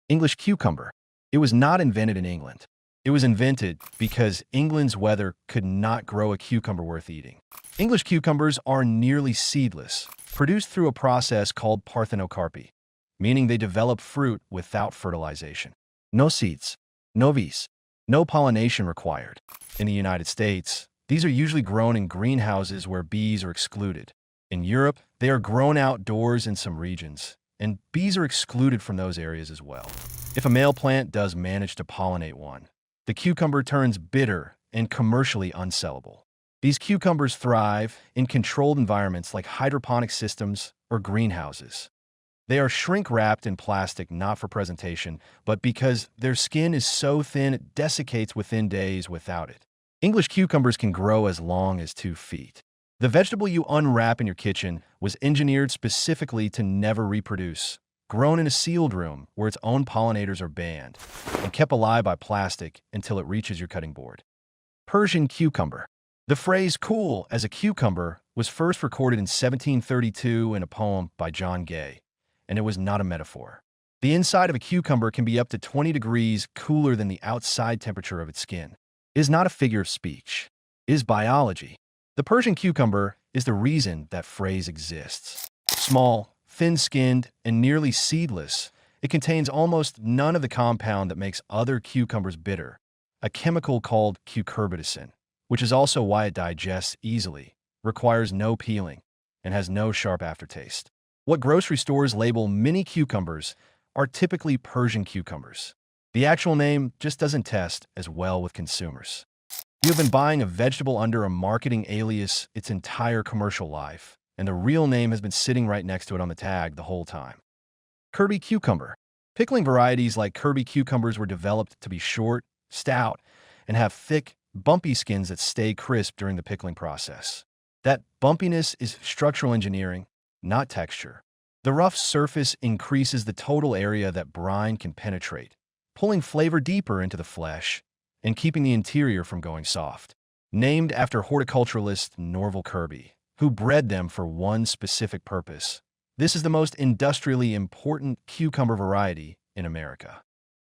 English cucumber. It was not invented in England. It was invented because England's weather could not grow a cucumber worth eating. English cucumbers are nearly seedless, produced through a process called parthenocarpy, meaning they develop fruit without fertilization. No seeds, no vis, no pollination required. In the United States, these are usually grown in greenhouses where bees are excluded. In Europe, they are grown outdoors in some regions, and bees are excluded from those areas as well. If a male plant does manage to pollinate one, the cucumber turns bitter and commercially unsellable. These cucumbers thrive in controlled environments like hydroponic systems or greenhouses. They are shrink-wrapped in plastic not for presentation, but because their skin is so thin it desiccates within days without it. English cucumbers can grow as long as 2 feet. The vegetable you unwrap in your kitchen was engineered specifically to never reproduce, grown in a sealed room where its own pollinators are banned, and kept alive by plastic until it reaches your cutting board. Persian cucumber. The phrase cool as a cucumber was first recorded in 1732 in a poem by John Gay, and it was not a metaphor. The inside of a cucumber can be up to 20 degrees cooler than the outside temperature of its skin. It is not a figure of speech. It is biology. The Persian cucumber is the reason that phrase exists. Small, thin-skinned, and nearly seedless, it contains almost none of the compound that makes other cucumbers bitter, a chemical called cucurbitacin, which is also why it digests easily, requires no peeling, and has no sharp aftertaste. What grocery stores label mini cucumbers are typically Persian cucumbers. The actual name just doesn't test as well with consumers. You have been buying a vegetable under a marketing alias its entire commercial life, and the real name has been sitting right next to it on the tag the whole time. Kirby cucumber. Pickling varieties like Kirby cucumbers were developed to be short, stout, and have thick, bumpy skins that stay crisp during the pickling process. That bumpiness is structural engineering, not texture. The rough surface increases the total area that brine can penetrate, pulling flavor deeper into the flesh and keeping the interior from going soft. Named after horticulturalist Norval Kirby, who bred them for one specific purpose, this is the most industrially important cucumber variety in America.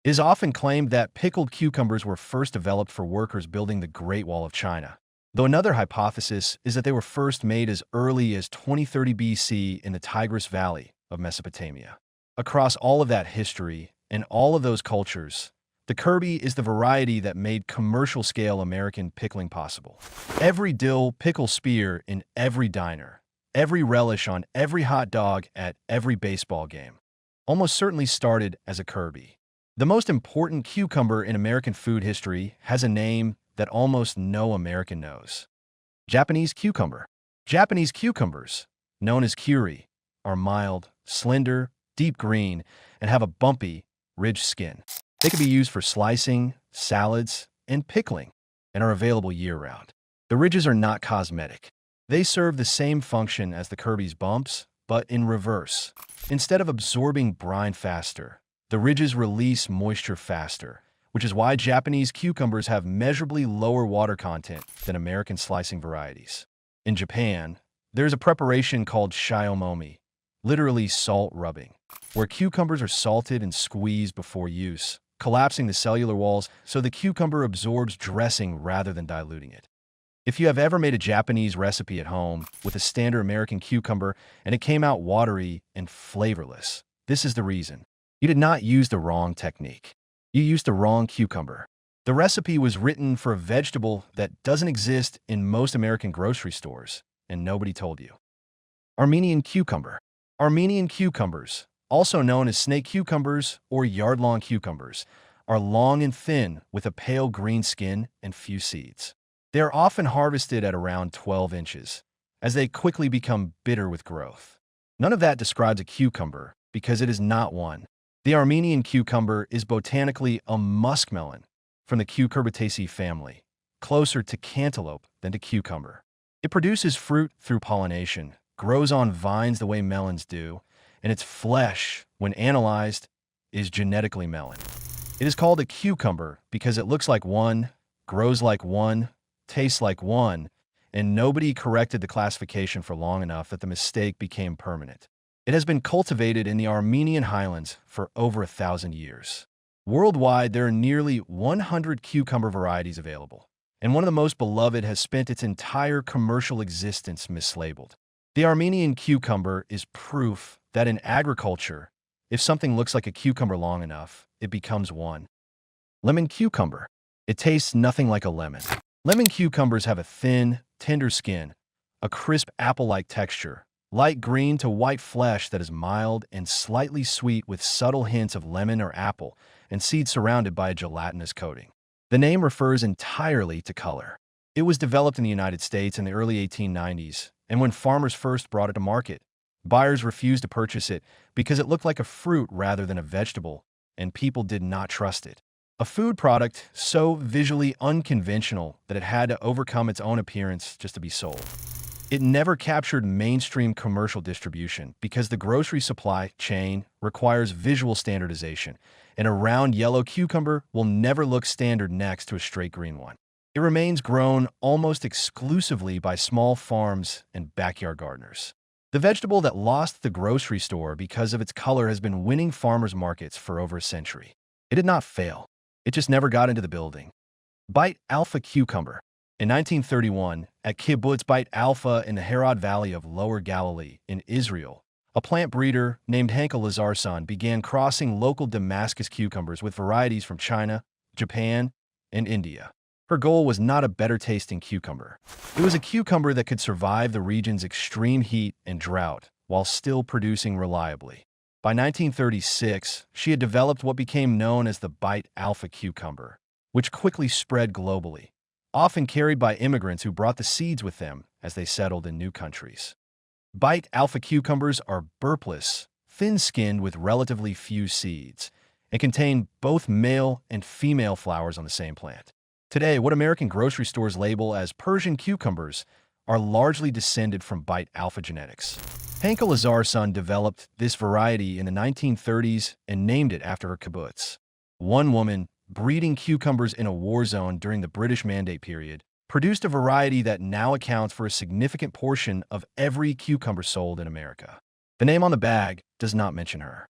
It is often claimed that pickled cucumbers were first developed for workers building the Great Wall of China, though another hypothesis is that they were first made as early as 2030 BC in the Tigris Valley of Mesopotamia. Across all of that history and all of those cultures, the Kirby is the variety that made commercial-scale American pickling possible. Every dill pickle spear in every diner, every relish on every hot dog at every baseball game, almost certainly started as a Kirby. The most important cucumber in American food history has a name that almost no American knows. Japanese cucumber. Japanese cucumbers, known as Kirby, are mild, slender, deep green, and have a bumpy, ridged skin. They can be used for slicing, salads, and pickling, and are available year-round. The ridges are not cosmetic. They serve the same function as the Kirby's bumps, but in reverse. Instead of absorbing brine faster, the ridges release moisture faster, which is why Japanese cucumbers have measurably lower water content than American slicing varieties. In Japan, there is a preparation called shiomomi, literally salt rubbing, where cucumbers are salted and squeezed before use, collapsing the cellular walls so the cucumber absorbs dressing rather than diluting it. If you have ever made a Japanese recipe at home with a standard American cucumber and it came out watery and flavorless, this is the reason. You did not use the wrong technique. You used the wrong cucumber. The recipe was written for a vegetable that doesn't exist in most American grocery stores, and nobody told you. Armenian cucumber. Armenian cucumbers, also known as snake cucumbers or yard-long cucumbers, are long and thin with a pale green skin and few seeds. They are often harvested at around 12 inches, as they quickly become bitter with growth. None of that describes a cucumber, because it is not one. The Armenian cucumber is botanically a muskmelon from the Cucurbitaceae family, closer to cantaloupe than to cucumber. It produces fruit through pollination, grows on vines the way melons do, and its flesh, when analyzed, is genetically melon. It is called a cucumber because it looks like one, grows like one, tastes like one, and nobody corrected the classification for long enough that the mistake became permanent. It has been cultivated in the Armenian highlands for over 1,000 years. Worldwide, there are nearly 100 cucumber varieties available, and one of the most beloved has spent its entire commercial existence mislabeled. The Armenian cucumber is proof that in agriculture, if something looks like a cucumber long enough, it becomes one. Lemon cucumber. It tastes nothing like a lemon. Lemon cucumbers have a thin, tender skin, a crisp apple-like texture, light green to white flesh that is mild and slightly sweet with subtle hints of lemon or apple, and seeds surrounded by a gelatinous coating. The name refers entirely to color. It was developed in the United States in the early 1890s, and when farmers first brought it to market, buyers refused to purchase it because it looked like a fruit rather than a vegetable, and people did not trust it. A food product so visually unconventional that it had to overcome its own appearance just to be sold. It never captured mainstream commercial distribution because the grocery supply chain requires visual standardization, and a round yellow cucumber will never look standard next to a straight green one. It remains grown almost exclusively by small farms and backyard gardeners. The vegetable that lost the grocery store because of its color has been winning farmers' markets for over a century. It did not fail. It just never got into the building. Beit Alpha cucumber. In 1931, at kibbutz Beit Alpha in the Harod Valley of Lower Galilee in Israel, a plant breeder named Henkel Lazarson began crossing local Damascus cucumbers with varieties from China, Japan, and India. Her goal was not a better-tasting cucumber. It was a cucumber that could survive the region's extreme heat and drought while still producing reliably. By 1936, she had developed what became known as the Beit Alpha cucumber, which quickly spread globally, often carried by immigrants who brought the seeds with them as they settled in new countries. Beit Alpha cucumbers are burpless, thin-skinned with relatively few seeds, and contain both male and female flowers on the same plant. Today, what American grocery stores label as Persian cucumbers are largely descended from Beit Alpha genetics. Henkel Lazarson developed this variety in the 1930s and named it after her kibbutz. One woman, breeding cucumbers in a war zone during the British Mandate period, produced a variety that now accounts for a significant portion of every cucumber sold in America. The name on the bag does not mention her.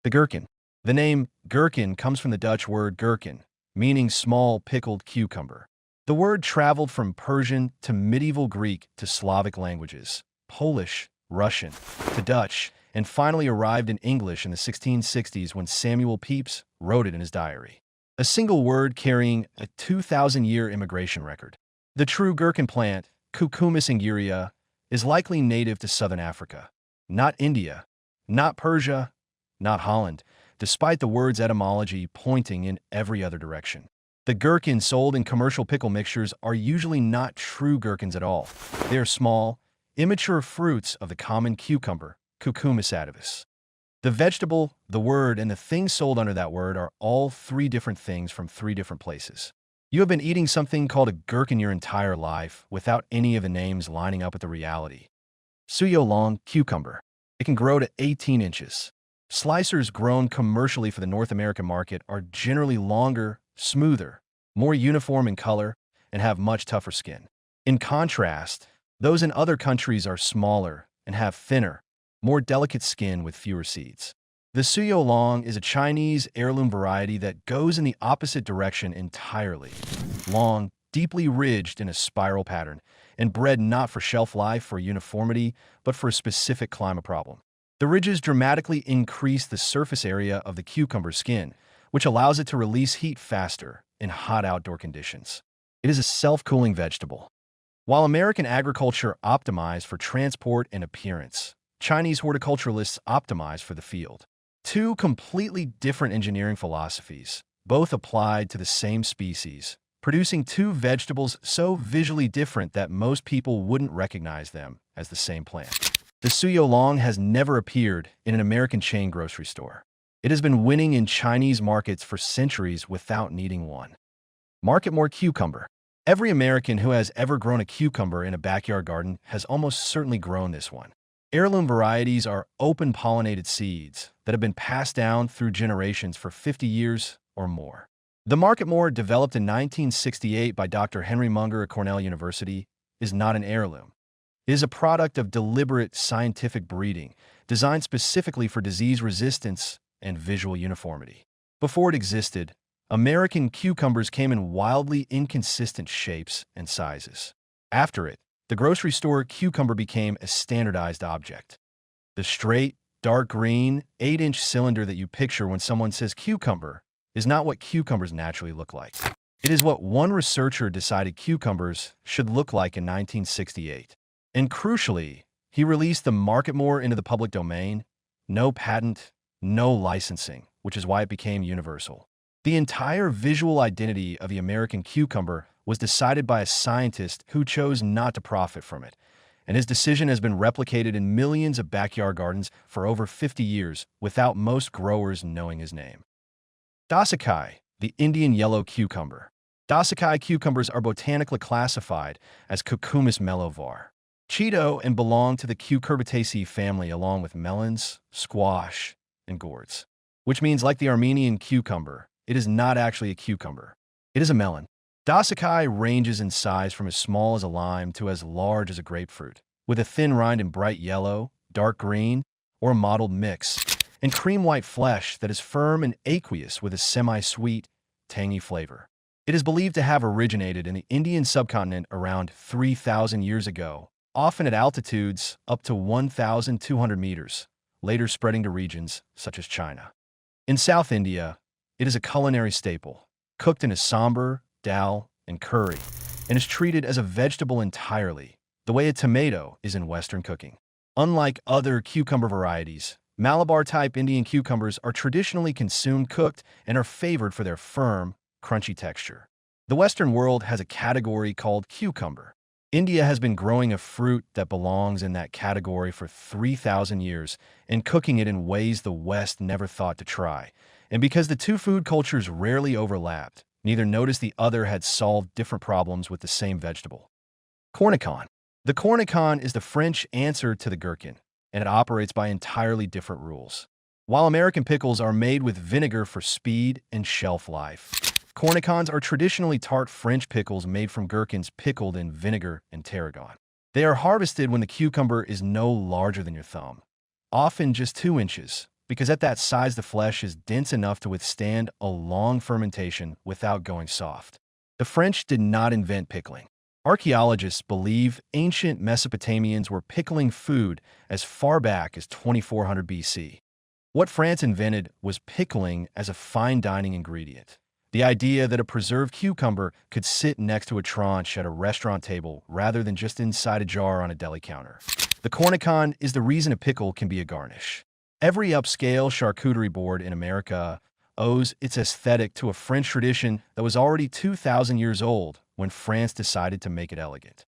The Gherkin. The name Gherkin comes from the Dutch word Gherkin, meaning small pickled cucumber. The word traveled from Persian to medieval Greek to Slavic languages, Polish, Russian, to Dutch, and finally arrived in English in the 1660s when Samuel Pepys wrote it in his diary. A single word carrying a 2,000-year immigration record. The true gherkin plant, Cucumis inguria, is likely native to southern Africa, not India, not Persia, not Holland, despite the word's etymology pointing in every other direction. The gherkins sold in commercial pickle mixtures are usually not true gherkins at all. They are small, immature fruits of the common cucumber, Cucumis sativus. The vegetable, the word, and the thing sold under that word are all three different things from three different places. You have been eating something called a gherkin your entire life without any of the names lining up with the reality. Suyo Long cucumber. It can grow to 18 inches. Slicers grown commercially for the North American market are generally longer, smoother, more uniform in color, and have much tougher skin. In contrast, those in other countries are smaller and have thinner, more delicate skin with fewer seeds. The Suyo Long is a Chinese heirloom variety that goes in the opposite direction entirely. Long, deeply ridged in a spiral pattern, and bred not for shelf life or uniformity, but for a specific climate problem. The ridges dramatically increase the surface area of the cucumber skin, which allows it to release heat faster in hot outdoor conditions. It is a self-cooling vegetable. While American agriculture optimized for transport and appearance, Chinese horticulturalists optimized for the field. Two completely different engineering philosophies, both applied to the same species, producing two vegetables so visually different that most people wouldn't recognize them as the same plant. The Suyo Long has never appeared in an American chain grocery store. It has been winning in Chinese markets for centuries without needing one. Marketmore cucumber. Every American who has ever grown a cucumber in a backyard garden has almost certainly grown this one. Heirloom varieties are open-pollinated seeds that have been passed down through generations for 50 years or more. The Marketmore, developed in 1968 by Dr. Henry Munger at Cornell University, is not an heirloom. It is a product of deliberate scientific breeding designed specifically for disease resistance and visual uniformity. Before it existed, American cucumbers came in wildly inconsistent shapes and sizes. After it, the grocery store cucumber became a standardized object. The straight, dark green, 8-inch cylinder that you picture when someone says cucumber is not what cucumbers naturally look like. It is what one researcher decided cucumbers should look like in 1968. And crucially, he released the Marketmore into the public domain. No patent, no licensing, which is why it became universal. The entire visual identity of the American cucumber was decided by a scientist who chose not to profit from it, and his decision has been replicated in millions of backyard gardens for over 50 years without most growers knowing his name. Dosakai, the Indian yellow cucumber. Dosakai cucumbers are botanically classified as Cucumis melovar. Cheeto and belong to the Cucurbitaceae family along with melons, squash, and gourds, which means like the Armenian cucumber, it is not actually a cucumber. It is a melon. Dosakai ranges in size from as small as a lime to as large as a grapefruit, with a thin rind in bright yellow, dark green, or a mottled mix, and cream-white flesh that is firm and aqueous with a semi-sweet, tangy flavor. It is believed to have originated in the Indian subcontinent around 3,000 years ago, often at altitudes up to 1,200 meters, later spreading to regions such as China. In South India, it is a culinary staple, cooked in a sambar, dal, and curry, and is treated as a vegetable entirely, the way a tomato is in Western cooking. Unlike other cucumber varieties, Malabar-type Indian cucumbers are traditionally consumed cooked and are favored for their firm, crunchy texture. The Western world has a category called cucumber. India has been growing a fruit that belongs in that category for 3,000 years and cooking it in ways the West never thought to try. And because the two food cultures rarely overlapped, neither noticed the other had solved different problems with the same vegetable. Cornichon. The Cornichon is the French answer to the Gherkin, and it operates by entirely different rules. While American pickles are made with vinegar for speed and shelf life, Cornichons are traditionally tart French pickles made from gherkins pickled in vinegar and tarragon. They are harvested when the cucumber is no larger than your thumb, often just 2 inches, because at that size the flesh is dense enough to withstand a long fermentation without going soft. The French did not invent pickling. Archaeologists believe ancient Mesopotamians were pickling food as far back as 2400 BC. What France invented was pickling as a fine dining ingredient. The idea that a preserved cucumber could sit next to a tranche at a restaurant table rather than just inside a jar on a deli counter. The Cornichon is the reason a pickle can be a garnish. Every upscale charcuterie board in America owes its aesthetic to a French tradition that was already 2,000 years old when France decided to make it elegant.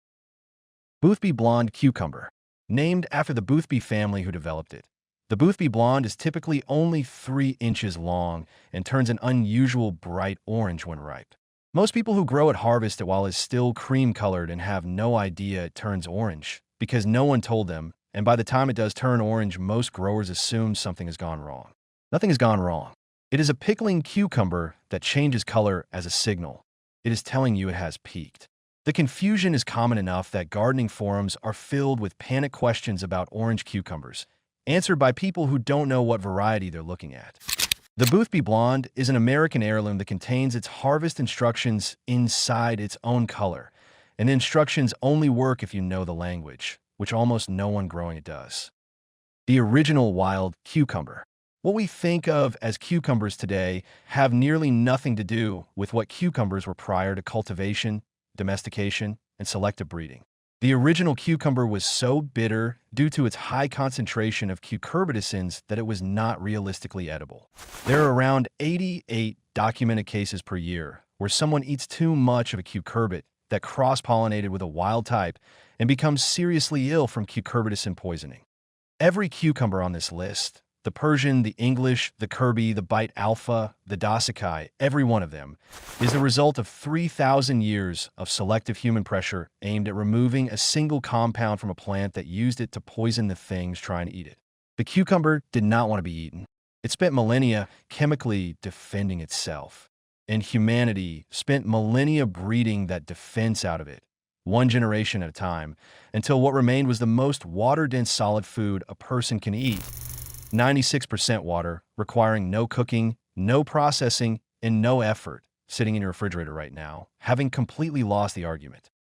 Boothby Blonde cucumber. Named after the Boothby family who developed it, the Boothby Blonde is typically only 3 inches long and turns an unusual bright orange when ripe. Most people who grow it harvest it while it's still cream-colored and have no idea it turns orange because no one told them, and by the time it does turn orange, most growers assume something has gone wrong. Nothing has gone wrong. It is a pickling cucumber that changes color as a signal. It is telling you it has peaked. The confusion is common enough that gardening forums are filled with panic questions about orange cucumbers, answered by people who don't know what variety they're looking at. The Boothby Blonde is an American heirloom that contains its harvest instructions inside its own color, and the instructions only work if you know the language, which almost no one growing it does. The original wild cucumber. What we think of as cucumbers today have nearly nothing to do with what cucumbers were prior to cultivation, domestication, and selective breeding. The original cucumber was so bitter due to its high concentration of cucurbitacins that it was not realistically edible. There are around 88 documented cases per year where someone eats too much of a cucurbit that cross-pollinated with a wild type and becomes seriously ill from cucurbitacin poisoning. Every cucumber on this list, the Persian, the English, the Kirby, the Beit Alpha, the Dosakai, every one of them, is the result of 3,000 years of selective human pressure aimed at removing a single compound from a plant that used it to poison the things trying to eat it. The cucumber did not want to be eaten. It spent millennia chemically defending itself, and humanity spent millennia breeding that defense out of it, one generation at a time, until what remained was the most water-dense solid food a person can eat. 96% water, requiring no cooking, no processing, and no effort, sitting in your refrigerator right now, having completely lost the argument.